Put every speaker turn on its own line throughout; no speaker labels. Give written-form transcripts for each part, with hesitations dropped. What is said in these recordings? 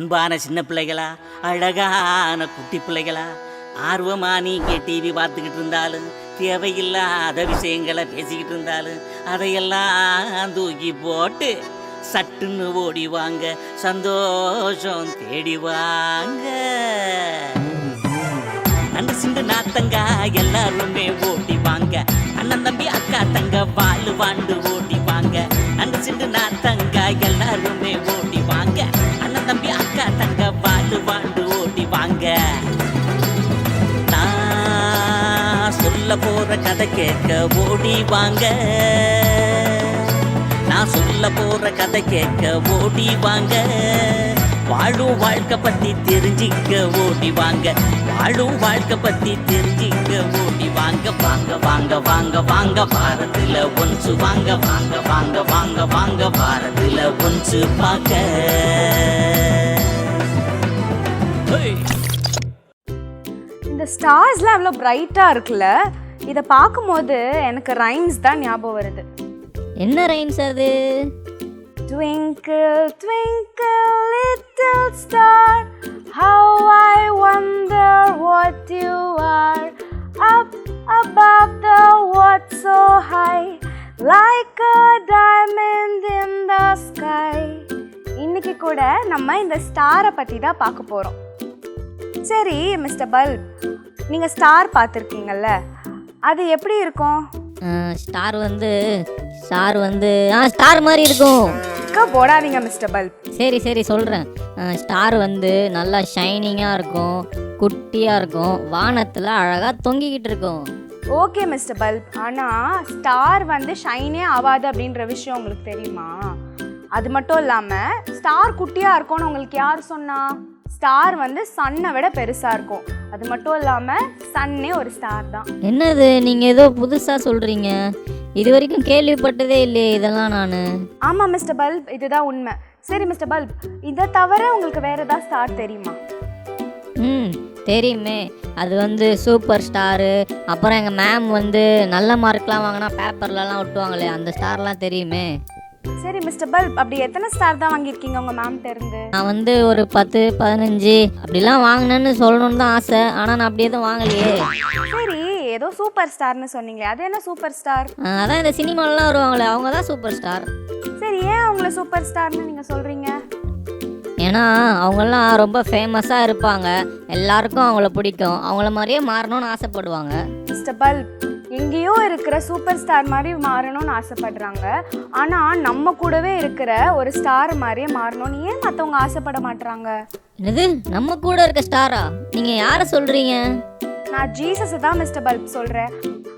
அன்பான சின்ன பிள்ளைகளா, அழகான குட்டி பிள்ளைகளா, ஆர்வமா நீங்க டிவி பார்த்துக்கிட்டு இருந்தாலும், தேவையில்லாத விஷயங்களை பேசிக்கிட்டு இருந்தாலும், அதையெல்லாம் தூக்கி போட்டு சட்டுன்னு ஓடி வாங்க, சந்தோஷம் தேடி வாங்க. நண்டு சிண்டு நாத்தங்க எல்லாருமே ஓடி வாங்க, அண்ணன் தம்பி அக்கா தங்க வாழ் வாண்டு ஓடி வாங்க. நண்டு சிண்டு நாத்தங்க எல்லாருமே ஓடி வாங்க, அண்ணன் தம்பி அக்கா தங்க வாழ் வாண்டு ஓடி வாங்க. நான் சொல்ல போற கதை கேட்க ஓடி வாங்க, நான் சொல்ல போற கதை கேட்க ஓடி வாங்க. வாழும் வாழ்க்கை பத்தி தெரிஞ்சிக்க ஓடி வாங்க, வாழும் வாழ்க்கை பத்தி தெரிஞ்சிக்க ஓடி வாங்க. வாங்க வாங்க வாங்க வாங்க பாரதில ஒன்று வாங்க, வாங்க வாங்க வாங்க வாங்க பாரதில ஒன்று பார்க்க.
இந்த ஸ்டார்ஸ்லாம் அவ்வளோ பிரைட்டாக இருக்குல்ல, இதை பார்க்கும்போது எனக்கு ரைம்ஸ் தான் ஞாபகம் வருது.
என்ன ரைம்ஸ் அது?
Twinkle, twinkle, little star, how I wonder what you are, up above the world so high, like a diamond in the sky. இன்னைக்கு கூட நம்ம இந்த ஸ்டாரை பற்றி தான் பார்க்க போகிறோம். சரி மிஸ்டர் பல்ப், நீங்கள் ஸ்டார் பார்த்துருக்கீங்கல்ல, அது எப்படி இருக்கும்?
ஸ்டார் மாதிரி இருக்கும்.
போடாதீங்க மிஸ்டர் பல்ப்.
சரி சரி சொல்கிறேன். ஸ்டார் நல்லா ஷைனிங்காக இருக்கும், குட்டியாக இருக்கும், வானத்தில் அழகாக தொங்கிக்கிட்டு இருக்கும்.
ஓகே மிஸ்டர் பல்ப், ஆனால் ஸ்டார் ஷைனே ஆகாது அப்படின்ற விஷயம் உங்களுக்கு தெரியுமா? அது மட்டும் இல்லாமல் ஸ்டார் குட்டியாக இருக்கும்னு உங்களுக்கு யார் சொன்னா? ஸ்டார் சன்னை விட பெருசாக இருக்கும். அது மட்டும் இல்லாமல் சன்னே ஒரு ஸ்டார் தான்.
என்னது நீங்கள் ஏதோ புதுசாக சொல்கிறீங்க, இது வரைக்கும் கேள்விப்பட்டதே இல்லையே இதெல்லாம் நான்.
ஆமாம் மிஸ்டர் பல்ப், இதுதான் உண்மை. சரி மிஸ்டர் பல்ப், இதை தவிர உங்களுக்கு வேறு ஏதாவது ஸ்டார் தெரியுமா?
தெரியுமே, அது சூப்பர் ஸ்டாரு. அப்புறம் எங்கள் மேம் நல்ல மார்க்லாம் வாங்கினா பேப்பர்லலாம் ஒட்டுவாங்களே, அந்த ஸ்டார்லாம் தெரியுமே.
சரி மிஸ்டர் பல்ப், அப்படி எத்தனை ஸ்டார் தான் வாங்கியிருக்கீங்க உங்கள் மேம்கிட்ட இருந்து?
நான் ஒரு 10 15 அப்படிலாம் வாங்கினேன்னு சொல்லணும்னு தான் ஆசை, ஆனால் நான் அப்படி எதுவும் வாங்கலையே.
சரி, ஏதோ சூப்பர் ஸ்டார்னு சொன்னீங்களே, அது என்ன சூப்பர் ஸ்டார்?
அதான் இந்த சினிமாலலாம் வருவாங்களே, அவங்க தான் சூப்பர் ஸ்டார்.
சரி, ஏன் அவங்கள சூப்பர் ஸ்டார்னு நீங்கள் சொல்கிறீங்க?
ஏன்னா அவங்கெல்லாம் ரொம்ப ஃபேமஸாக இருப்பாங்க, எல்லாருக்கும் அவங்கள பிடிக்கும், அவங்கள மாதிரியே மாறணும்னு ஆசைப்படுவாங்க.
மிஸ்டர் பல்ப், எங்கேயோ இருக்கிற சூப்பர் ஸ்டார் மாதிரி மாறணும்னு ஆசைப்படுறாங்க, ஆனால் நம்ம கூடவே இருக்கிற ஒரு ஸ்டார் மாதிரியே மாறணும்னு ஏன் மற்றவங்க ஆசைப்பட மாட்டுறாங்க?
என்னது, நம்ம கூட இருக்க ஸ்டாரா? நீங்கள் யாரை சொல்கிறீங்க?
நான் ஜீசஸை தான் மிஸ்டர் பல்ப் சொல்கிறேன்.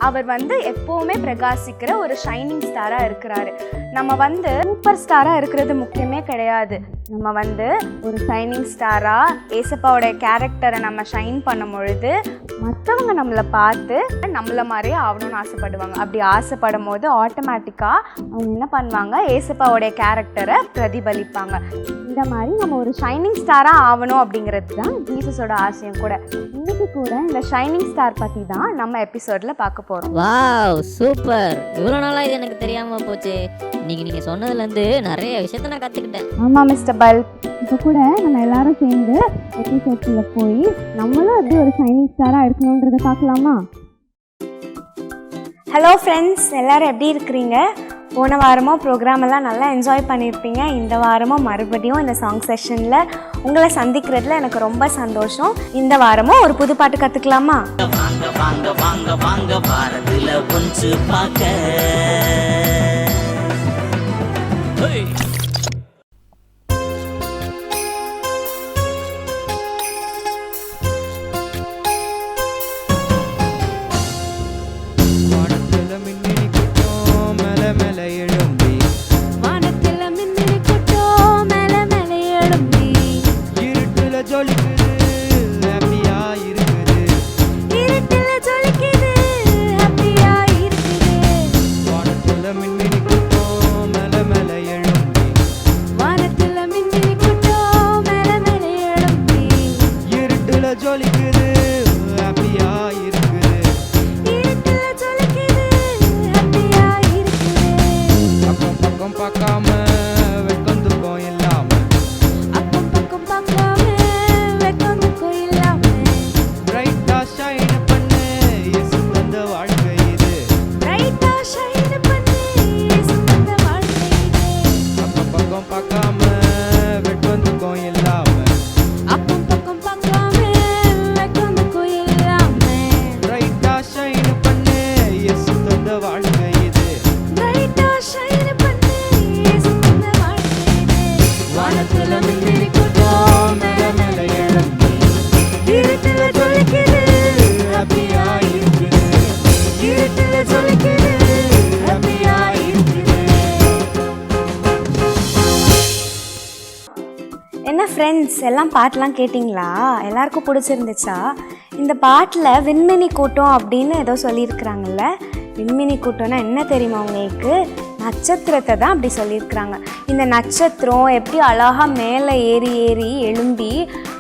அவர் எப்போவுமே பிரகாசிக்கிற ஒரு ஷைனிங் ஸ்டாராக இருக்கிறாரு. நம்ம சூப்பர் ஸ்டாராக இருக்கிறது முக்கியமே கிடையாது. நம்ம ஒரு ஷைனிங் ஸ்டாராக ஏசப்பாவோடைய கேரக்டரை நம்ம ஷைன் பண்ணும் பொழுது மற்றவங்க நம்மளை பார்த்து நம்மளை மாதிரியே ஆகணும்னு ஆசைப்படுவாங்க. அப்படி ஆசைப்படும் போது ஆட்டோமேட்டிக்காக அவங்க என்ன பண்ணுவாங்க, ஏசப்பாவோடைய கேரக்டரை பிரதிபலிப்பாங்க. இந்த மாதிரி நம்ம ஒரு ஷைனிங் ஸ்டாராக ஆகணும் அப்படிங்கிறது தான் ஜீசஸோட ஆசையும் கூட. இன்னைக்கு கூட இந்த ஷைனிங் ஸ்டார் பற்றி தான் நம்ம எபிசோடில் பார்க்க போகிறோம்.
Wow, super! இவ்வளோ நாளாக இது எனக்கு தெரியாமல் போச்சு. இன்னைக்கு நீங்கள் சொன்னதுலேருந்து நிறைய விஷயத்த நான் கற்றுக்கிட்டேன்.
ஆமாம் மிஸ்டர் பல்ப், இப்போ கூட நம்ம எல்லாரும் சேர்ந்து எபிசோட்ல போய் நம்மளும் எப்படி ஒரு ஷைனிங் ஸ்டாராக இருக்கணுன்றதை பார்க்கலாமா? ஹலோ ஃப்ரெண்ட்ஸ், எல்லோரும் எப்படி இருக்கிறீங்க? போன வாரமும் ப்ரோக்ராம் எல்லாம் நல்லா என்ஜாய் பண்ணியிருப்பீங்க. இந்த வாரமும் மறுபடியும் இந்த சாங் செஷனில் உங்களை சந்திக்கிறதுல எனக்கு ரொம்ப சந்தோஷம். இந்த வாரமும் ஒரு புது பாட்டு கற்றுக்கலாமா?
வாங்க வாங்க வாங்க வாங்க பாரதில ஒன்று பார்க்க.
பார்க்காம வெட்கம் துக்கம் இல்லாம
அக்கம் பக்கம் பார்க்காம ஃப்ரெண்ட்ஸ் எல்லாம் பாட்டெலாம் கேட்டிங்களா? எல்லாருக்கும் பிடிச்சிருந்துச்சா? இந்த பாட்டில் விண்மினி கூட்டம் அப்படின்னு ஏதோ சொல்லியிருக்கிறாங்கல்ல. விண்மினி கூட்டம்னா என்ன தெரியுமா உங்களுக்கு? நட்சத்திரத்தை தான் அப்படி சொல்லியிருக்கிறாங்க. இந்த நட்சத்திரம் எப்படி அழகாக மேலே ஏறி ஏறி எழும்பி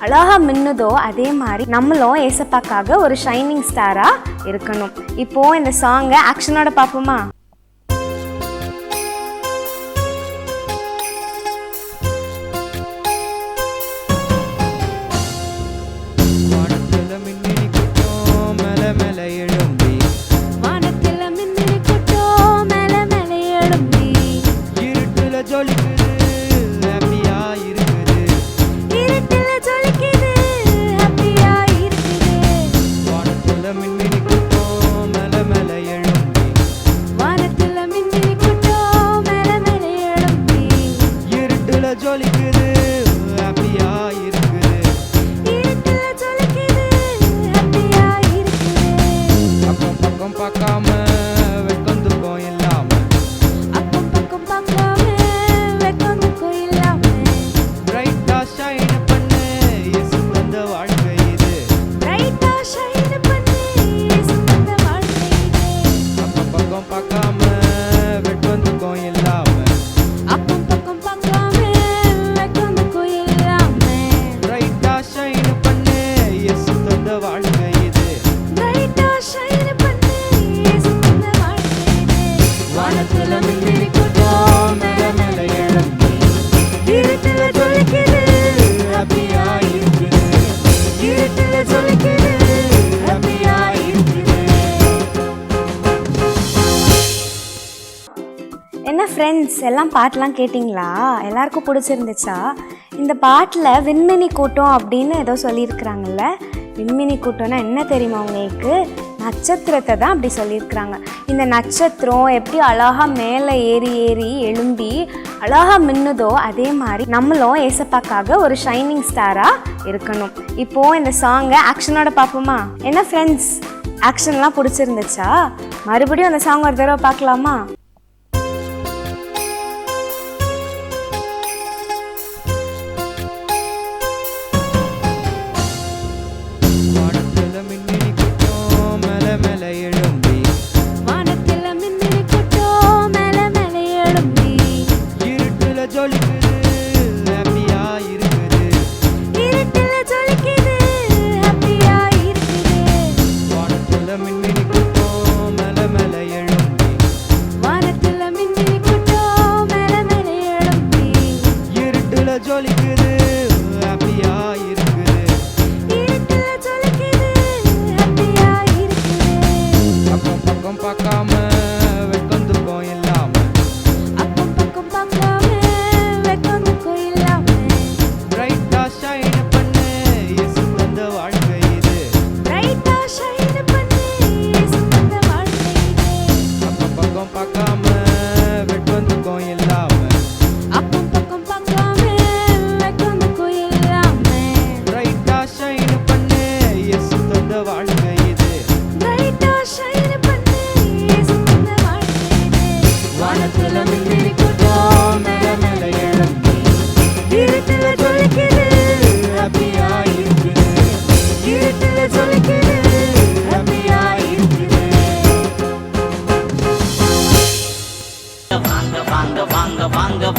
அழகாக மின்னுதோ அதே மாதிரி நம்மளும் ஏசப்பாக்காக ஒரு ஷைனிங் ஸ்டாராக இருக்கணும். இப்போது இந்த சாங்கை ஆக்ஷனோட பார்ப்போமா? என்ன ஃப்ரெண்ட்ஸ் எல்லாம் பாட்டெலாம் கேட்டிங்களா? எல்லாருக்கும் பிடிச்சிருந்துச்சா? இந்த பாட்டில் விண்மினி கூட்டம் அப்படின்னு ஏதோ சொல்லியிருக்கிறாங்கல்ல. விண்மினி கூட்டம்னா என்ன தெரியுமா உங்களுக்கு? நட்சத்திரத்தை தான் அப்படி சொல்லியிருக்கிறாங்க. இந்த நட்சத்திரம் எப்படி அழகாக மேலே ஏறி ஏறி எழும்பி அழகாக மின்னுதோ அதே மாதிரி நம்மளும் ஏசப்பாக்காக ஒரு ஷைனிங் ஸ்டாராக இருக்கணும். இப்போது இந்த சாங்கை ஆக்ஷனோட பார்ப்போமா? என்ன ஃப்ரெண்ட்ஸ் ஆக்ஷன்லாம் பிடிச்சிருந்துச்சா? மறுபடியும் அந்த சாங் ஒரு தடவை பார்க்கலாமா?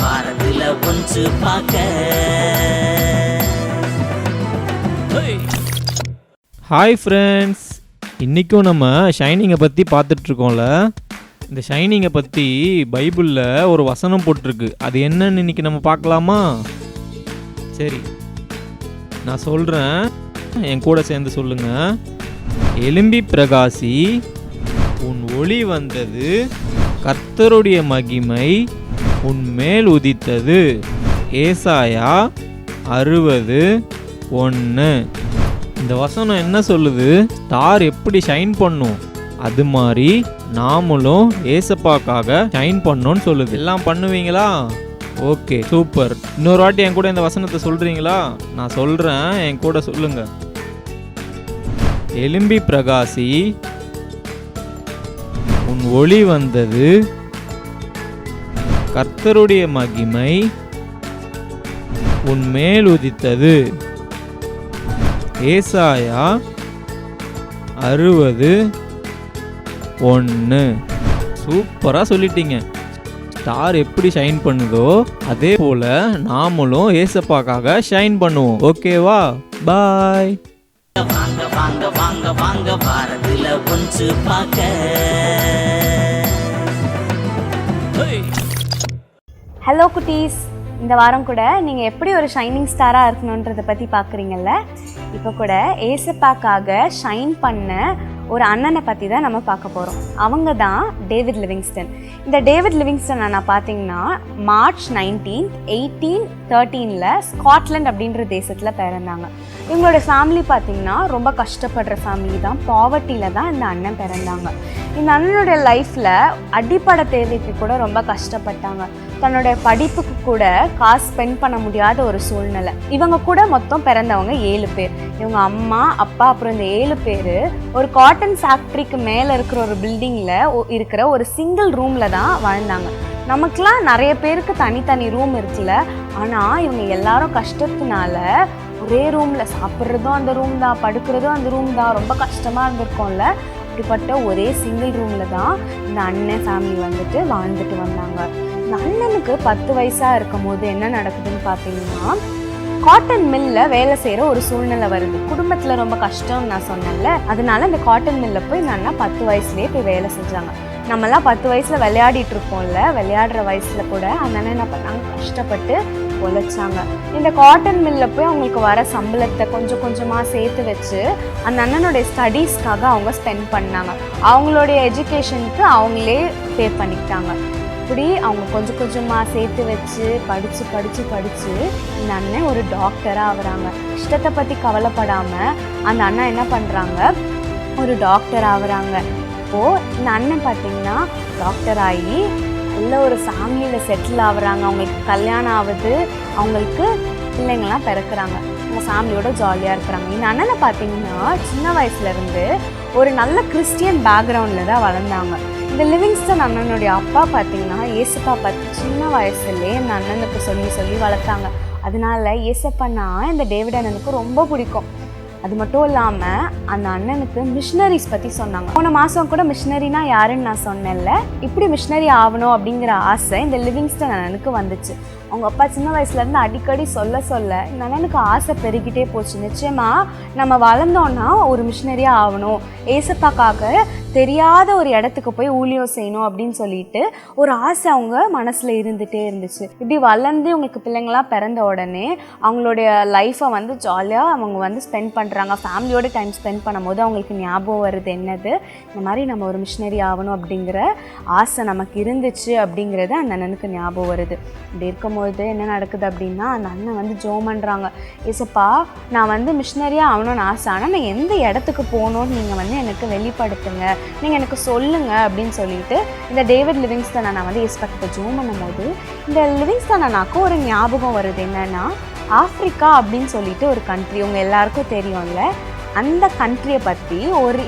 வாரத்துல ஒன்று பார்க்க.
ஹாய் ஃப்ரெண்ட்ஸ், இன்றைக்கும் நம்ம ஷைனிங்கை பற்றி பார்த்துட்ருக்கோம்ல. இந்த ஷைனிங்கை பற்றி பைபிளில் ஒரு வசனம் போட்டிருக்கு. அது என்னன்னு இன்றைக்கி நம்ம பார்க்கலாமா? சரி, நான் சொல்கிறேன், என் கூட சேர்ந்து சொல்லுங்கள். எலும்பி பிரகாசி, உன் ஒளி வந்தது, கர்த்தருடைய மகிமை உன் மேல் உதித்தது. ஏசாயா 60:1. இந்த வசனம் என்ன சொல்லுது? ஸ்டார் எப்படி ஷைன் பண்ணும் அது மாதிரி நாமளும் ஏசப்பாக்காக ஷைன் பண்ணோன்னு சொல்லுது. எல்லாம் பண்ணுவீங்களா? Okay, super. இன்னொரு வாட்டி என் கூட இந்த வசனத்தை சொல்கிறீங்களா? நான் சொல்கிறேன், என் கூட சொல்லுங்க. எலும்பி பிரகாசி, உன் ஒளி வந்தது, கர்த்தருடைய மகிமை உன்மேல் உதித்தது. ஏசாயா 60:1. சூப்பராக சொல்லிட்டீங்க. ஸ்டார் எப்படி ஷைன் பண்ணுதோ அதே போல நாமளும் ஏசப்பாக்காக ஷைன் பண்ணுவோம். ஓகேவா? பாய்.
வாங்க வாங்க வாங்க வாங்க வாரத்துல ஒன்று பார்க்க.
ஹலோ குட்டீஸ், இந்த வாரம் கூட நீங்கள் எப்படி ஒரு ஷைனிங் ஸ்டாராக இருக்கணுன்றதை பற்றி பார்க்குறீங்கல்ல. இப்போ கூட ஏசப்பாக்காக ஷைன் பண்ண ஒரு அண்ணனை பற்றி தான் நம்ம பார்க்க போகிறோம். அவங்க தான் டேவிட் லிவிங்ஸ்டன். இந்த டேவிட் லிவிங்ஸ்டன் அண்ணா பார்த்தீங்கன்னா மார்ச் 19, 1813 ஸ்காட்லாண்ட் அப்படின்ற தேசத்தில் பிறந்தாங்க. இவங்களோட ஃபேமிலி பார்த்திங்கன்னா ரொம்ப கஷ்டப்படுற ஃபேமிலி தான். பாவர்ட்டியில் தான் இந்த அண்ணன் பிறந்தாங்க. இந்த அண்ணனுடைய லைஃப்பில் அடிப்படை தேவைக்கு கூட ரொம்ப கஷ்டப்பட்டாங்க. தன்னுடைய படிப்புக்கு கூட காசு ஸ்பெண்ட் பண்ண முடியாத ஒரு சூழ்நிலை. இவங்க கூட மொத்தம் பிறந்தவங்க 7 பேர். இவங்க அம்மா, அப்பா, அப்புறம் இந்த 7 பேர் ஒரு காட்டன் ஃபேக்ட்ரிக்கு மேலே இருக்கிற ஒரு பில்டிங்கில் இருக்கிற ஒரு சிங்கிள் ரூமில் தான் வாழ்ந்தாங்க. நமக்கெலாம் நிறைய பேருக்கு தனித்தனி ரூம் இருக்குல்ல, ஆனால் இவங்க எல்லாரும் கஷ்டத்தினால ஒரே ரூமில் சாப்பிட்றதும் அந்த ரூம் தான், படுக்கிறதும் அந்த ரூம் தான். ரொம்ப கஷ்டமாக இருந்திருக்கோம்ல. அப்படிப்பட்ட ஒரே சிங்கிள் ரூமில் தான் இந்த அண்ணன் ஃபேமிலி வந்துட்டு வாழ்ந்துட்டு வந்தாங்க. இந்த அண்ணனுக்கு 10 வயசாக இருக்கும் போது என்ன நடக்குதுன்னு பார்த்தீங்கன்னா, காட்டன் மில்லில் வேலை செய்கிற ஒரு சூழ்நிலை வருது. குடும்பத்தில் ரொம்ப கஷ்டம்னு நான் சொன்னேன்ல, அதனால இந்த காட்டன் மில்லில் போய் இந்த அண்ணா 10 வயசுலேயே போய் வேலை செஞ்சாங்க. நம்மலாம் 10 வயசில் விளையாடிட்டு இருப்போம்ல, விளையாடுற வயசில் கூட அந்த அண்ணன் என்ன பண்ணாங்க, கஷ்டப்பட்டு உழைச்சாங்க. இந்த காட்டன் மில்லில் போய் அவங்களுக்கு வர சம்பளத்தை கொஞ்சம் கொஞ்சமாக சேர்த்து வச்சு அந்த அண்ணனுடைய ஸ்டடீஸ்க்காக அவங்க ஸ்பெண்ட் பண்ணாங்க. அவங்களுடைய எஜுகேஷனுக்கு அவங்களே பே பண்ணிக்கிட்டாங்க. இப்படி அவங்க கொஞ்சம் கொஞ்சமாக சேர்த்து வச்சு படித்து இந்த அண்ணன் ஒரு டாக்டராக ஆகுறாங்க. இஷ்டத்தை பற்றி கவலைப்படாமல் அந்த அண்ணா என்ன பண்ணுறாங்க, ஒரு டாக்டர் ஆகுறாங்க. இப்போது இந்த அண்ணன் பார்த்திங்கன்னா டாக்டர் ஆகி நல்ல ஒரு ஃபேமிலியில் செட்டில் ஆகுறாங்க. அவங்களுக்கு கல்யாணம் ஆகுது, அவங்களுக்கு பிள்ளைங்கள்லாம் பிறக்கிறாங்க. அவங்க ஃபேமிலியோட ஜாலியாக இருக்கிறாங்க. இந்த அண்ணனை பார்த்திங்கன்னா சின்ன வயசுலேருந்து ஒரு நல்ல கிறிஸ்டியன் பேக்ரவுண்டில் தான் வளர்ந்தாங்க. இந்த லிவிங்ஸ்டன் அண்ணனுடைய அப்பா பார்த்திங்கன்னா ஏசப்பா பற்றி சின்ன வயசுலேயே இந்த அண்ணனுக்கு சொல்லி வளர்த்தாங்க. அதனால ஏசப்பான்னா இந்த டேவிட் அண்ணனுக்கு ரொம்ப பிடிக்கும். அது மட்டும் இல்லாமல் அந்த அண்ணனுக்கு மிஷினரிஸ் பற்றி சொன்னாங்க. போன மாதம் கூட மிஷினரினா யாருன்னு நான் சொன்னேன்ல, இப்படி மிஷினரி ஆகணும் அப்படிங்கிற ஆசை இந்த லிவிங்ஸ்டன் அண்ணனுக்கு வந்துச்சு. அவங்க அப்பா சின்ன வயசுலேருந்து அடிக்கடி சொல்ல இந்த அண்ணனுக்கு ஆசை பெருகிட்டே போச்சு. நிச்சயமாக நம்ம வளர்ந்தோன்னா ஒரு மிஷினரியாக ஆகணும், ஏசப்பாக்காக தெரியாத ஒரு இடத்துக்கு போய் ஊழியம் செய்யணும் அப்படின்னு சொல்லிட்டு ஒரு ஆசை அவங்க மனசில் இருந்துகிட்டே இருந்துச்சு. இப்படி வளர்ந்து உங்களுக்கு பிள்ளைங்களாம் பிறந்த உடனே அவங்களுடைய லைஃப்பை வந்து ஜாலியாக அவங்க வந்து ஸ்பெண்ட் பண்ணுறாங்க. ஃபேமிலியோட டைம் ஸ்பெண்ட் பண்ணும்போது அவங்களுக்கு ஞாபகம் வருது என்னது, இந்த மாதிரி நம்ம ஒரு மிஷினரி ஆகணும் அப்படிங்கிற ஆசை நமக்கு இருந்துச்சு அப்படிங்கிறது அந்த அண்ணனுக்கு ஞாபகம் வருது. இப்படி இருக்கும்போது என்ன நடக்குது அப்படின்னா, அந்த அண்ணன் வந்து ஜெபம் பண்ணுறாங்க. ஏசப்பா, நான் வந்து மிஷினரியாக ஆகணும்னு ஆசை, ஆனால் நான் எந்த இடத்துக்கு போகணுன்னு நீங்கள் வந்து எனக்கு வெளிப்படுத்துங்க, நீங்கள் எனக்கு சொல்லுங்கள் அப்படின்னு சொல்லிட்டு இந்த டேவிட் லிவிங்ஸ்டன் அண்ணா வந்து ஏசப்பாக்கிட்ட ஜெபம் பண்ணும்போது இந்த லிவிங்ஸ்டன் அண்ணாக்கு ஒரு ஞாபகம் வருது. என்னென்னா, ஆஃப்ரிக்கா அப்படின்னு சொல்லிட்டு ஒரு கண்ட்ரி உங்கள் எல்லாருக்கும் தெரியும்ல, அந்த கண்ட்ரியை பற்றி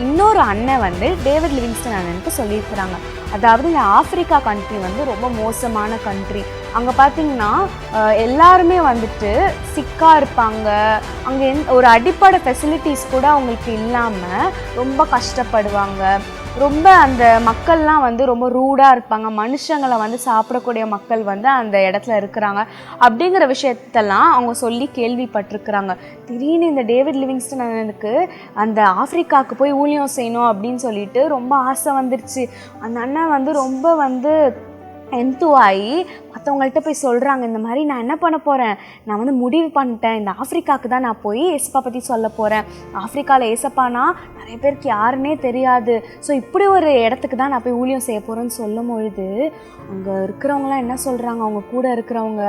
இன்னொரு அண்ணன் வந்து டேவிட் லிவிங்ஸ்டன் அண்ணனுக்கு சொல்லியிருக்கிறாங்க. அதாவது இந்த ஆஃப்ரிக்கா கண்ட்ரி வந்து ரொம்ப மோசமான கண்ட்ரி. அங்கே பார்த்திங்கன்னா எல்லாருமே வந்துட்டு சிக்காக இருப்பாங்க. அங்கே ஒரு அடிப்படை ஃபெசிலிட்டிஸ் கூட அவங்களுக்கு இல்லாமல் ரொம்ப கஷ்டப்படுவாங்க. ரொம்ப அந்த மக்கள்லாம் வந்து ரொம்ப ரூடாக இருப்பாங்க. மனுஷங்களை வந்து சாப்பிடக்கூடிய மக்கள் வந்து அந்த இடத்துல இருக்கிறாங்க அப்படிங்கிற விஷயத்தெல்லாம் அவங்க சொல்லி கேள்விப்பட்டிருக்கிறாங்க. திடீர்னு இந்த டேவிட் லிவிங்ஸ்டன் அண்ணனுக்கு அந்த ஆஃப்ரிக்காவுக்கு போய் ஊழியம் செய்யணும் அப்படின்னு சொல்லிட்டு ரொம்ப ஆசை வந்துருச்சு. அந்த அண்ணன் வந்து ரொம்ப வந்து என்துவாகி மற்றவங்கள்ட்ட போய் சொல்கிறாங்க, இந்த மாதிரி நான் என்ன பண்ண போகிறேன், நான் வந்து முடிவு பண்ணிட்டேன், இந்த ஆஃப்ரிக்காவுக்கு தான் நான் போய் ஏசப்பா பற்றி சொல்ல போகிறேன். ஆஃப்ரிக்காவில் ஏசப்பானா நிறைய பேருக்கு யாருன்னே தெரியாது. ஸோ இப்படி ஒரு இடத்துக்கு தான் நான் போய் ஊழியம் செய்ய போகிறேன்னு சொல்லும் பொழுது அங்கே இருக்கிறவங்களாம் என்ன சொல்கிறாங்க, அவங்க கூட இருக்கிறவங்க,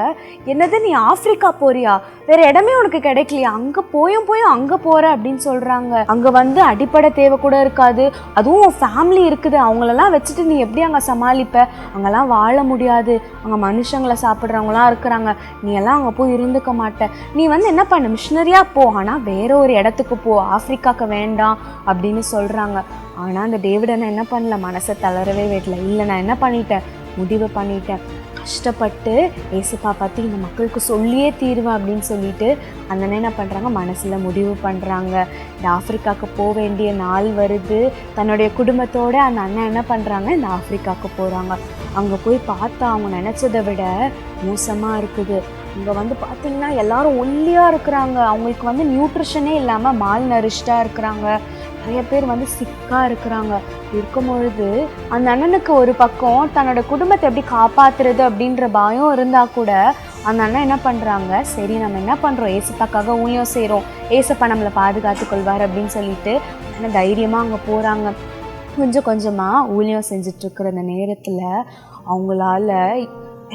என்னது நீ ஆஃப்ரிக்கா போறியா, வேறு இடமே உனக்கு கிடைக்கலையா, அங்கே போயும் அங்கே போகிற அப்படின்னு சொல்கிறாங்க. அங்கே வந்து அடிப்படை தேவை கூட இருக்காது, அதுவும் ஃபேமிலி இருக்குது, அவங்களெல்லாம் வச்சுட்டு நீ எப்படி அங்கே சமாளிப்ப, அங்கெல்லாம் வாழ முடியாது, அங்கே மனுஷங்களை சாப்பிட்றவங்களாம் இருக்கிறாங்க, நீ எல்லாம் அங்கே போய் இருந்துக்க மாட்ட, நீ வந்து என்ன பண்ண மிஷினரியாக போ, ஆனால் வேற ஒரு இடத்துக்கு போ, ஆஃப்ரிக்காவுக்கு வேண்டாம் அப்படின்னு சொல்கிறாங்க. ஆனால் அந்த டேவிட் அண்ணன் என்ன பண்ணல, மனசை தளரவே விடல. இல்லை, நான் என்ன பண்ணிட்டேன், முடிவு பண்ணிட்டேன், கஷ்டப்பட்டு ஏசப்பா பற்றி இந்த மக்களுக்கு சொல்லியே தீருவேன் அப்படின்னு சொல்லிட்டு அந்த அண்ணன் என்ன பண்ணுறாங்க, மனசில் முடிவு பண்ணுறாங்க. இந்த ஆஃப்ரிக்காவுக்கு போக வேண்டிய நாள் வருது. தன்னுடைய குடும்பத்தோடு அந்த அண்ணன் என்ன பண்ணுறாங்க, இந்த ஆஃப்ரிக்காவுக்கு போகிறாங்க. அங்கே போய் பார்த்தா அவங்க நினச்சதை விட மோசமாக இருக்குது. இங்கே வந்து பார்த்திங்கன்னா எல்லாரும் ஒல்லியாக இருக்கிறாங்க. அவங்களுக்கு வந்து நியூட்ரிஷனே இல்லாமல் மால் நரிஷ்டாக இருக்கிறாங்க. நிறைய பேர் வந்து சிக்காக இருக்கிறாங்க. இருக்கும் பொழுது அந்த அண்ணனுக்கு ஒரு பக்கம் தன்னோட குடும்பத்தை எப்படி காப்பாற்றுறது அப்படின்ற பயம் இருந்தால் கூட அந்த அண்ணன் என்ன பண்ணுறாங்க, சரி நம்ம என்ன பண்ணுறோம், ஏசப்பாக்காக ஊழியம் செய்கிறோம், ஏசப்பா நம்மளை பாதுகாத்து கொள்வார் அப்படின்னு சொல்லிட்டு ஆனால் தைரியமாக அங்கே போகிறாங்க. கொஞ்சம் கொஞ்சமாக ஊழியம் செஞ்சிட்ருக்கிற அந்த நேரத்தில் அவங்களால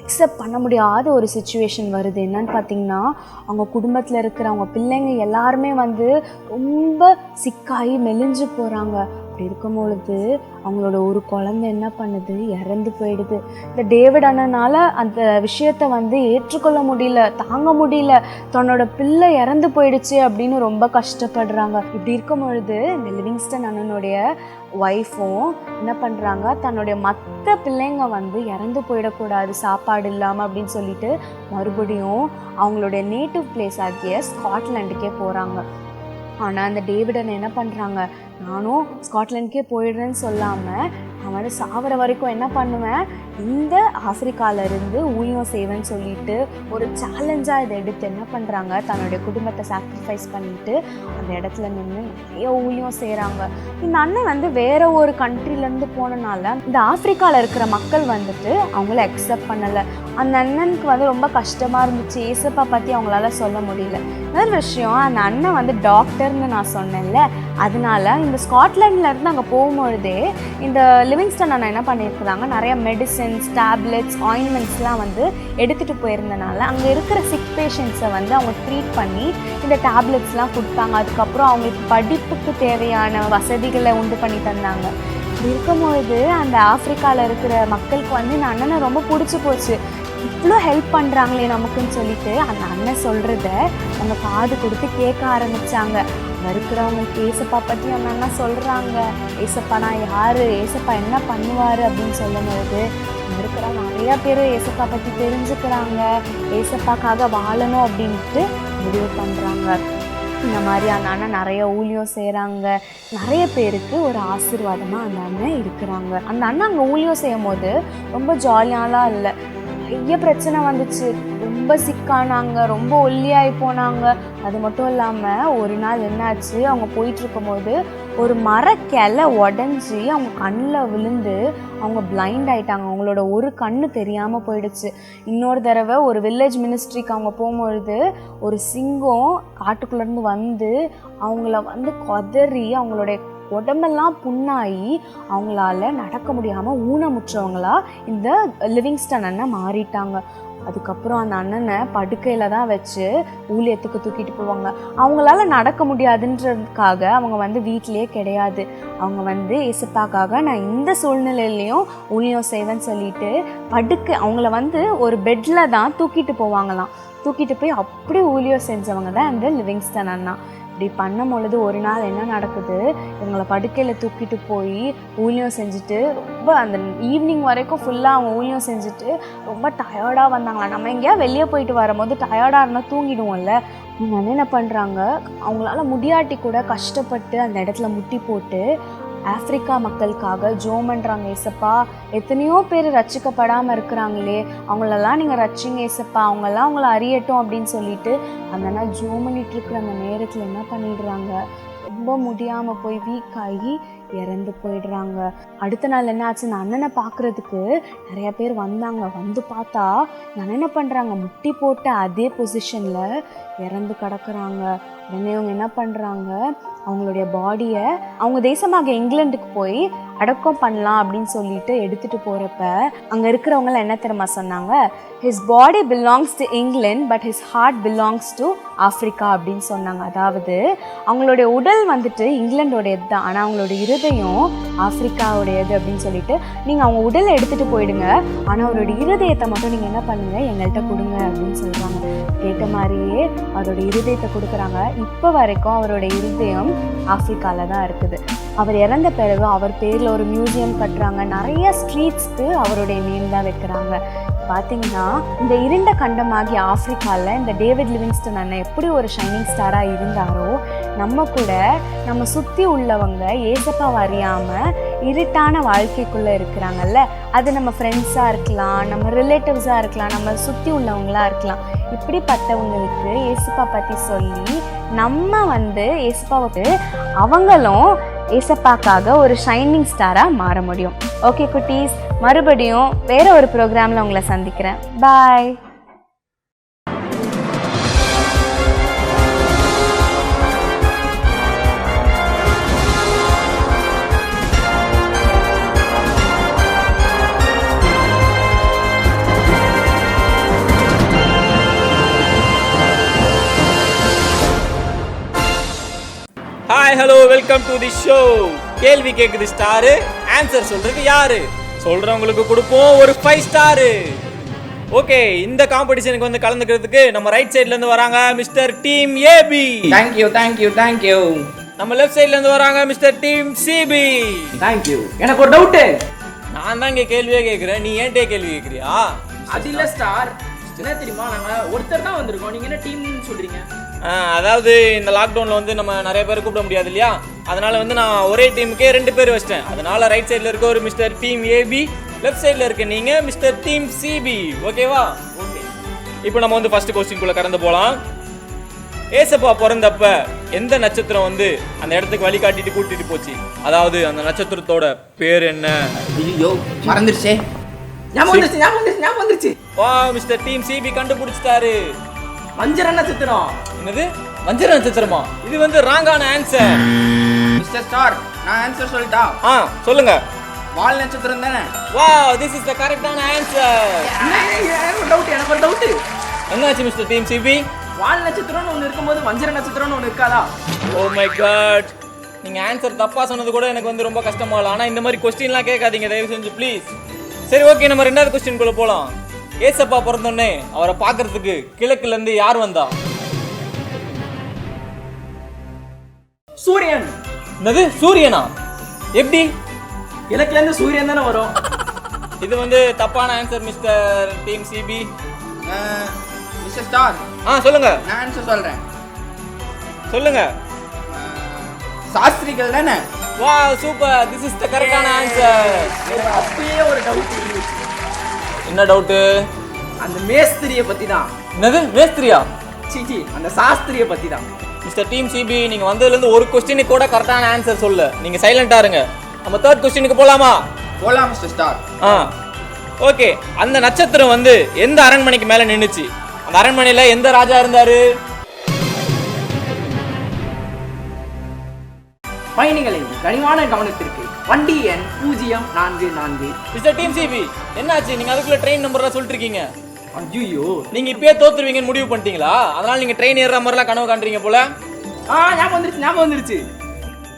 அக்செப்ட் பண்ண முடியாத ஒரு சிச்சுவேஷன் வருது. என்னன்னு பார்த்தீங்கன்னா, அவங்க குடும்பத்தில் இருக்கிற அவங்க பிள்ளைங்க எல்லாருமே வந்து ரொம்ப சிக்காகி மெலிஞ்சு போகிறாங்க. அப்படி இருக்கும் பொழுது அவங்களோட ஒரு குழந்தை என்ன பண்ணுது, இறந்து போயிடுது. இந்த டேவிட் அண்ணனால் அந்த விஷயத்தை வந்து ஏற்றுக்கொள்ள முடியல, தாங்க முடியல. தன்னோட பிள்ளை இறந்து போயிடுச்சு அப்படின்னு ரொம்ப கஷ்டப்படுறாங்க. இப்படி இருக்கும் பொழுது இந்த லிவிங்ஸ்டன் அண்ணனுடைய ஒய்ஃபும் என்ன பண்ணுறாங்க, தன்னுடைய மற்ற பிள்ளைங்க வந்து இறந்து போயிடக்கூடாது சாப்பாடு இல்லாமல் அப்படின்னு சொல்லிட்டு மறுபடியும் அவங்களுடைய நேட்டிவ் பிளேஸ் ஆகிய ஸ்காட்லாண்டுக்கே போகிறாங்க. ஆனால் அந்த டேவிடன் என்ன பண்ணுறாங்க, நானும் ஸ்காட்லாண்டுக்கே போயிடுறேன்னு சொல்லாமல் நான் வந்து சாவர வரைக்கும் என்ன பண்ணுவேன், இந்த ஆஃப்ரிக்காவிலேருந்து ஊழியம் செய்வேன்னு சொல்லிட்டு ஒரு சேலஞ்சாக இதை எடுத்து என்ன பண்ணுறாங்க, தன்னுடைய குடும்பத்தை சாக்ரிஃபைஸ் பண்ணிவிட்டு அந்த இடத்துல நின்று நிறைய ஊழியம் செய்கிறாங்க. இந்த அண்ணன் வந்து வேறு ஒரு கண்ட்ரிலேருந்து போனனால இந்த ஆஃப்ரிக்காவில் இருக்கிற மக்கள் வந்துட்டு அவங்கள அக்செப்ட் பண்ணலை. அந்த அண்ணனுக்கு வந்து ரொம்ப கஷ்டமாக இருந்துச்சு, ஏசப்பா பற்றி அவங்களால சொல்ல முடியல. இன்னொரு விஷயம், அந்த அண்ணன் வந்து டாக்டர்னு நான் சொன்னேன்ல, அதனால இந்த ஸ்காட்லாண்ட்லேருந்து அங்கே போகும்பொழுதே இந்த லிவிங்ஸ்டன் அண்ணன் என்ன பண்ணியிருக்கிறாங்க, நிறைய மெடிசின்ஸ், டேப்லெட்ஸ், ஆயின்மெண்ட்ஸ்லாம் வந்து எடுத்துகிட்டு போயிருந்தனால அங்கே இருக்கிற சிக் பேஷண்ட்ஸை வந்து அவங்க ட்ரீட் பண்ணி இந்த டேப்லெட்ஸ்லாம் கொடுத்தாங்க. அதுக்கப்புறம் அவங்களுக்கு படிப்புக்கு தேவையான வசதிகளை உண்டு பண்ணி தந்தாங்க. இப்படி இருக்கும்பொழுது அந்த ஆஃப்ரிக்காவில் இருக்கிற மக்களுக்கு வந்து இந்த அண்ணனை ரொம்ப பிடிச்சி போச்சு. இவ்வளோ ஹெல்ப் பண்ணுறாங்களே நமக்குன்னு சொல்லிட்டு அந்த அண்ணன் சொல்கிறத அவங்க காது கொடுத்து கேட்க ஆரம்பித்தாங்க. இருக்கிறவங்களுக்கு ஏசப்பா பற்றி அந்த அண்ணா சொல்கிறாங்க, ஏசப்பா நான் யார், ஏசப்பா என்ன பண்ணுவார் அப்படின்னு சொல்லும்போது இருக்கிற நிறையா பேர் ஏசப்பா பற்றி தெரிஞ்சுக்கிறாங்க, ஏசப்பாக்காக வாழணும் அப்படின்ட்டு முடிவு பண்ணுறாங்க. இந்த மாதிரி அந்த அண்ணன் நிறைய ஊழியம் செய்கிறாங்க. நிறைய பேருக்கு ஒரு ஆசீர்வாதமாக அந்த அண்ணன் இருக்கிறாங்க. அந்த அண்ணன் அங்கே ஊழியம் செய்யும் போது ரொம்ப ஜாலியாலாம் இல்லை, நிறைய பிரச்சனை வந்துச்சு. ரொம்ப சிக்கானாங்க, ரொம்ப ஒல்லியாகி போனாங்க. அது மட்டும் இல்லாமல் ஒரு நாள் என்னாச்சு, அவங்க போயிட்டுருக்கும் ஒரு மரக்கிளை உடஞ்சி அவங்க கண்ணில் விழுந்து அவங்க பிளைண்ட் ஆகிட்டாங்க. அவங்களோட ஒரு கண்ணு தெரியாமல் போயிடுச்சு. இன்னொரு தடவை ஒரு வில்லேஜ் மினிஸ்ட்ரிக்கு அவங்க போகும்பொழுது ஒரு சிங்கம் காட்டுக்குள்ளேருந்து வந்து அவங்கள வந்து கொதறி அவங்களுடைய உடம்பெல்லாம் புண்ணாகி அவங்களால நடக்க முடியாமல் ஊனமுற்றவங்களா இந்த லிவிங்ஸ்டன் அண்ணன் மாறிட்டாங்க. அதுக்கப்புறம் அந்த அண்ணனை படுக்கையில் தான் வச்சு ஊழியத்துக்கு தூக்கிட்டு போவாங்க. அவங்களால நடக்க முடியாதுன்றதுக்காக அவங்க வந்து வீட்டிலே கிடையாது. அவங்க வந்து ஏசப்பாக்காக நான் இந்த சூழ்நிலையிலையும் ஊழியம் செய்வேன்னு சொல்லிட்டு அவங்கள வந்து ஒரு பெட்டில் தான் தூக்கிட்டு போவாங்களாம். தூக்கிட்டு போய் அப்படி ஊழியம் செஞ்சவங்க தான் இந்த லிவிங்ஸ்டன் அண்ணா. இப்படி பண்ணும் பொழுது ஒரு நாள் என்ன நடக்குது, இவங்களை படுக்கையில் தூக்கிட்டு போய் ஊழியம் செஞ்சுட்டு ரொம்ப அந்த ஈவினிங் வரைக்கும் ஃபுல்லாக அவங்க ஊழியம் செஞ்சுட்டு ரொம்ப டயர்டாக வந்தாங்களா. நம்ம எங்கேயா வெளியே போயிட்டு வரும்போது டயர்டாக இருந்தால் தூங்கிடுவோம்ல. இவங்க என்ன பண்ணுறாங்க, அவங்களால முடியாட்டி கூட கஷ்டப்பட்டு அந்த இடத்துல முட்டி போட்டு ஆஃப்ரிக்கா மக்களுக்காக ஜோம் பண்ணுறாங்க. ஏசப்பா எத்தனையோ பேர் ரட்சிக்கப்படாமல் இருக்கிறாங்களே, அவங்களெல்லாம் நீங்கள் ரட்சிங்க ஏசப்பா, அவங்கெல்லாம் அவங்கள அறியட்டும் அப்படின்னு சொல்லிட்டு அந்த ஜோம் பண்ணிகிட்ருக்குற அந்த நேரத்தில் என்ன பண்ணிடுறாங்க, ரொம்ப முடியாமல் போய் வீக் ஆகி இறந்து போயிடுறாங்க. அடுத்த நாள் என்ன ஆச்சு, இந்த அண்ணனை பார்க்குறதுக்கு நிறைய பேர் வந்தாங்க. வந்து பார்த்தா நான் என்ன பண்ணுறாங்க, முட்டி போட்ட அதே பொசிஷனில் இறந்து கிடக்குறாங்க. உடனே அவங்க என்ன பண்ணுறாங்க, அவங்களுடைய பாடியை அவங்க தேசமாக இங்கிலாந்துக்கு போய் அடக்கம் பண்ணலாம் அப்படின்னு சொல்லிட்டு எடுத்துகிட்டு போகிறப்ப அங்கே இருக்கிறவங்களாம் என்ன தெரியுமா சொன்னாங்க, his body belongs to England but his heart belongs to Africa அப்படின்னு சொன்னாங்க. அதாவது அவங்களுடைய உடல் வந்துட்டு இங்கிலாண்டோடையது தான், ஆனால் அவங்களோட இருதயம் ஆஃப்ரிக்காவுடையது அப்படின்னு சொல்லிட்டு நீங்கள் அவங்க உடலை எடுத்துகிட்டு போயிடுங்க, ஆனால் அவரோட இருதயத்தை மட்டும் நீங்கள் என்ன பண்ணுங்கள் எங்கள்கிட்ட கொடுங்க அப்படின்னு சொல்கிறாங்க. கேட்ட மாதிரியே அவரோட இருதயத்தை கொடுக்குறாங்க. இப்போ வரைக்கும் அவரோட இருதயம் ஆஃப்ரிக்காவில் தான் இருக்குது. அவர் இறந்த பிறகு அவர் பேரில் ஒரு மியூசியம் கட்டுறாங்க. நிறைய ஸ்ட்ரீட்ஸ்க்கு அவருடைய நேம் தான் வைக்கிறாங்க. பார்த்தீங்கன்னா இந்த இருண்ட கண்டமாகிய ஆப்பிரிக்காவில் இந்த டேவிட் லிவிங்ஸ்டன் அண்ணன் எப்படி ஒரு ஷைனிங் ஸ்டாராக இருந்தாரோ, நம்ம கூட நம்ம சுற்றி உள்ளவங்க ஏசப்பாவை அறியாமல் இருட்டான வாழ்க்கைக்குள்ளே இருக்கிறாங்கல்ல, அது நம்ம ஃப்ரெண்ட்ஸாக இருக்கலாம், நம்ம ரிலேட்டிவ்ஸாக இருக்கலாம், நம்ம சுற்றி உள்ளவங்களாக இருக்கலாம். இப்படிப்பட்டவங்களுக்கு ஏசப்பா பற்றி சொல்லி நம்ம ஏசப்பாவுக்கு அவங்களும் ஏசப்பாக்காக ஒரு ஷைனிங் ஸ்டாராக மாற முடியும். ஓகே குட்டீஸ், மறுபடியும் வேற ஒரு ப்ரோக்ராமில் உங்களை சந்திக்கிறேன். Bye.
Hi hello welcome to the show. கேள்வி கேக்குது ஸ்டாரு, ஆன்சர் சொல்றது யாரு? சொல்றவங்களுக்கு கொடுப்போம் ஒரு 5 ஸ்டார். ஓகே, இந்த காம்படிஷனுக்கு வந்து கலந்துக்கிறதுக்கு நம்ம ரைட் சைடுல இருந்து வராங்க மிஸ்டர் டீம் ஏபி.
தேங்க்யூ.
நம்ம லெஃப்ட் சைடுல இருந்து வராங்க மிஸ்டர் டீம் சிபி.
தேங்க்யூ. எனக்கு ஒரு டவுட்.
நான் தான் இங்க கேள்வியே கேக்குறேன், நீ ஏன்டே கேள்வி கேக்குறியா?
அது இல்ல ஸ்டார், என்ன தெரியுமா, நாங்க ஒருத்தர் தான் வந்திருக்கோம், நீங்க என்ன டீம்னு சொல்றீங்க?
அதாவது இந்த லாக்டவுன்ல வந்து நம்ம நிறைய பேர் கூப்பிட முடியாது இல்லையா, அதனால வந்து நான் ஒரே டீமுக்கே 2 பேர் வச்சிட்டேன். அதனால ரைட் சைடுல இருக்க ஒரு மிஸ்டர் டீம் ஏபி, லெஃப்ட் சைடுல இருக்க நீங்க மிஸ்டர் டீம் சிபி. ஓகேவா? ஓகே, இப்போ நம்ம வந்து ஃபர்ஸ்ட் क्वेश्चन குள்ள கடந்து போலாம். ஏசப்பா பிறந்தப்ப எந்த நட்சத்திரம் வந்து அந்த இடத்துக்கு வழி காட்டிட்டு கூட்டிட்டு போச்சு? அதாவது அந்த நட்சத்திரத்தோட பேர் என்ன?
ஐயோ மறந்துருச்சே. ஞாபகம் வந்துருச்சு.
வா, மிஸ்டர் டீம் சிபி கண்டுபிடிச்சிட்டாரு.
மஞ்சள் நட்சத்திரம்.
என்னது மஞ்சள் நட்சத்திரமா? இது வந்து ராங்கான ஆன்சர்.
மிஸ்டர் ஸ்டார், நான் ஆன்சர் சொல்லிட்டா?
சொல்லுங்க.
வால் நட்சத்திரம் தானே?
வாவ், திஸ் இஸ் தி கரெக்ட்டான ஆன்சர்.
எனக்கு ஒரு டவுட்.
என்னாச்சு மிஸ்டர் டீம் சிபி?
வால் நட்சத்திரம்னு ஒன்று இருக்கும்போது மஞ்சள் நட்சத்திரம்னு ஒன்று இருக்காதா?
ஓ மை காட், நீங்க ஆன்சர் தப்பா சொன்னது கூட எனக்கு வந்து ரொம்ப கஷ்டமா இல்ல. ஆனா இந்த மாதிரி क्वेश्चनலாம் கேட்காதீங்க தயவு செஞ்சு ப்ளீஸ். சரி ஓகே, நம்ம ரெண்டாவது क्वेश्चन குள்ள போலாம். ஏசப்பா பிறந்தோடனே அவரை பார்க்கிறதுக்கு கிழக்குல இருந்து யார் வந்தா?
சூரியன்.
என்னது சூரியனா? எப்படி?
கிழக்குல இருந்து சூரியன் தானே வரும்.
இது வந்து தப்பான answer mister team C B.
Mister star,
சொல்லுங்க.
நான் ஆன்சர் சொல்றேன்.
சொல்லுங்க.
சாஸ்திரிகள் தானே?
Wow, super, this is the கரெக்ட்டான ஆன்சர்.
அப்படியே ஒரு டவுட்.
என்ன டவுட்?
அந்த மேஸ்திரியை பத்தி தான்.
என்னது மேஸ்திரியா?
சீச்சி, அந்த சாஸ்திரியை பத்தி தான்.
மிஸ்டர் டீம் சிபி, நீங்க வந்ததுல இருந்து ஒரு क्वेश्चனுக்கு கூட கரெக்ட்டான ஆன்சர் சொல்ல. நீங்க சைலண்டா இருங்க. நம்ம தேர்ட் क्वेश्चனுக்கு போலாமா?
போலாம் மிஸ்டர் ஸ்டார்.
ஓகே, அந்த நட்சத்திரம் வந்து எந்த அரண்மனைக்கு மேல நின்னுச்சு? அந்த அரண்மனையில எந்த ராஜா இருந்தாரு?
பயணிகளின் கனிவான கவனத்திற்கு வண்டி எண் 044.
மிஸ்டர் டீம் சிபி, என்னாச்சு? நீங்க அதுக்குள்ள ட்ரெயின் நம்பர்லாம் சொல்லிட்டு இருக்கீங்க.
ஐயோ,
நீங்க இப்பயே தோத்துருவீங்கன்னு முடிவு பண்ணிட்டீங்களா? அதனால நீங்க ட்ரெயின் ஏறுற மாதிரிலாம் கனவு காண்றீங்க போல.
ஞாபகம் வந்துருச்சு.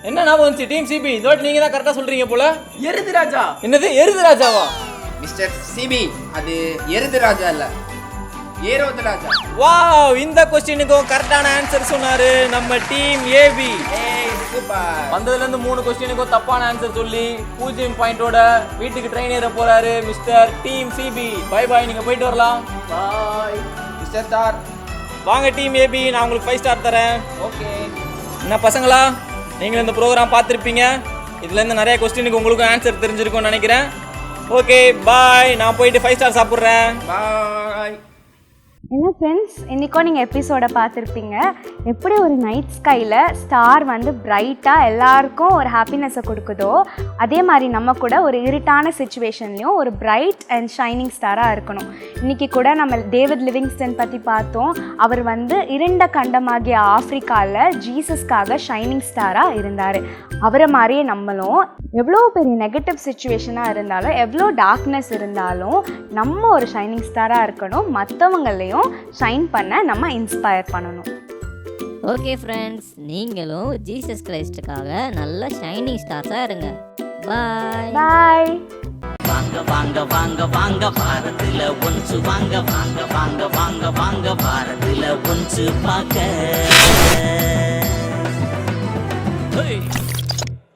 என்ன ஞாபகம் வந்துச்சு டீம் சிபி? இந்த வாட்டி நீங்க தான் கரெக்டா சொல்றீங்க போல.
எருது ராஜா.
என்னது எருது ராஜாவா?
மிஸ்டர் சிபி, அது எருது ராஜா இல்ல, ஏரோது ராஜா.
வாவ், இந்த क्वेश्चனுக்கும் கரெக்ட்டான ஆன்சர் சொன்னாரு நம்ம டீம் ஏபி.
சூப்பர்.
வந்ததுல இருந்து 3 क्वेश्चனுக்கும் தப்பான ஆன்சர் சொல்லி 0 பாயிண்டோட வீட்டுக்கு ட்ரெயின் ஏற போறாரு mister team C B. Bye bye, நீங்க போயிட்டு வரலாம்.
Bye mister star.
வாங்க டீம் ஏபி, நான் உங்களுக்கு 5 ஸ்டார் தரேன்.
ஓகே.
என்ன பசங்களா, நீங்களும் இந்த ப்ரோக்ராம் பார்த்துருப்பீங்க. இதுல இருந்து நிறைய क्वेश्चனுக்கு உங்களுக்கும் ஆன்சர் தெரிஞ்சிருக்கும்னு நினைக்கிறேன். ஓகே பாய், நான் போயிட்டு 5 ஸ்டார் சாப்பிட்றேன்.
பாய்.
என்ன ஃப்ரெண்ட்ஸ், இன்றைக்கும் நீங்கள் எபிசோடை பார்த்துருப்பீங்க. எப்படி ஒரு நைட் ஸ்கையில் ஸ்டார் பிரைட்டாக எல்லாருக்கும் ஒரு ஹாப்பினஸை கொடுக்குதோ, அதே மாதிரி நம்ம கூட ஒரு இருட்டான சுச்சுவேஷன்லேயும் ஒரு பிரைட் அண்ட் ஷைனிங் ஸ்டாராக இருக்கணும். இன்றைக்கி கூட நம்ம டேவிட் லிவிங்ஸ்டன் பற்றி பார்த்தோம். அவர் இருண்ட கண்டமாகிய ஆஃப்ரிக்காவில் ஜீசஸ்க்காக ஷைனிங் ஸ்டாராக இருந்தார். அவரை மாதிரியே நம்மளும் எவ்வளோ பெரிய நெகட்டிவ் சுச்சுவேஷனாக இருந்தாலும், எவ்வளோ டார்க்னஸ் இருந்தாலும் நம்ம ஒரு ஷைனிங் ஸ்டாராக இருக்கணும். மற்றவங்களையும் ஷைன் பண்ண நம்ம இன்ஸ்பயர் பண்ணணும்.
ஓகே ஃப்ரெண்ட்ஸ், நீங்களும் ஜீசஸ் கிரைஸ்டுக்காக நல்ல ஷைனிங் ஸ்டார்ஸாக இருங்க. பாய்
பாய்.
வாங்க வாங்க வாங்க வாங்க வாரத்துல ஒன்று வாங்க வாங்க வாங்க வாங்க வாங்க வாரத்துல ஒன்று பார்க்க.